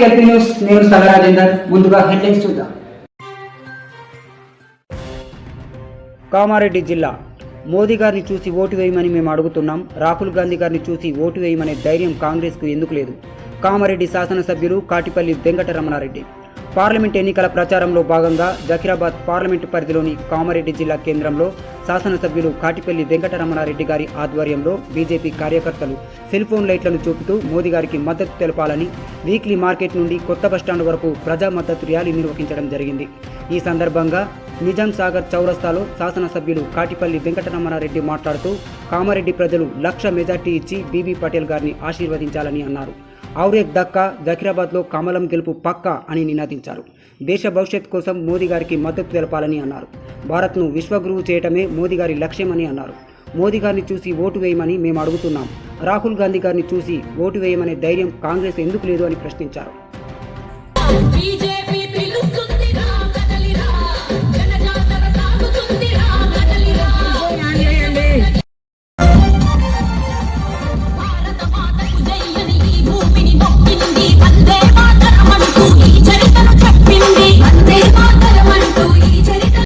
LP news. నేను సగ రాజేందర్. ముందుగా హెడ్లైన్స్ చూద్దాం. కామారెడ్డి జిల్లా మోదీ గారిని చూసి ఓటు వేయమని మేము అడుగుతున్నాం. రాహుల్ గాంధీ గారిని చూసి ఓటు వేయమనే ధైర్యం కాంగ్రెస్కు ఎందుకు లేదు? కామారెడ్డి శాసనసభ్యులు కాటిపల్లి వెంకటరమణారెడ్డి. పార్లమెంట్ ఎన్నికల ప్రచారంలో భాగంగా జకీరాబాద్ పార్లమెంటు పరిధిలోని కామారెడ్డి జిల్లా కేంద్రంలో శాసనసభ్యులు కాటిపల్లి వెంకటరమణారెడ్డి గారి ఆధ్వర్యంలో బీజేపీ కార్యకర్తలు సెల్ ఫోన్ లైట్లను చూపుతూ మోదీ గారికి మద్దతు తెలపాలని వీక్లీ మార్కెట్ నుండి కొత్త బస్టాండ్ వరకు ప్రజా మద్దతు ర్యాలీ నిర్వహించడం జరిగింది. ఈ సందర్భంగా నిజాం సాగర్ చౌరస్తాలో శాసనసభ్యులు కాటిపల్లి వెంకటరమణారెడ్డి మాట్లాడుతూ కామారెడ్డి ప్రజలు 1,00,000 మెజార్టీ ఇచ్చి బీబీ పటేల్ గారిని ఆశీర్వదించాలని అన్నారు. ఔరేక్ దక్కా, జకీరాబాద్లో కమలం గెలుపు పక్కా అని నినాదించారు. దేశ భవిష్యత్ కోసం మోదీ గారికి మద్దతు తెలపాలని అన్నారు. భారత్ను విశ్వగురువు చేయటమే మోదీ గారి లక్ష్యమని అన్నారు. మోదీ గారిని చూసి ఓటు వేయమని మేము అడుగుతున్నాం. రాహుల్ గాంధీ గారిని చూసి ఓటు వేయమనే ధైర్యం కాంగ్రెస్ ఎందుకు లేదు అని ప్రశ్నించారు.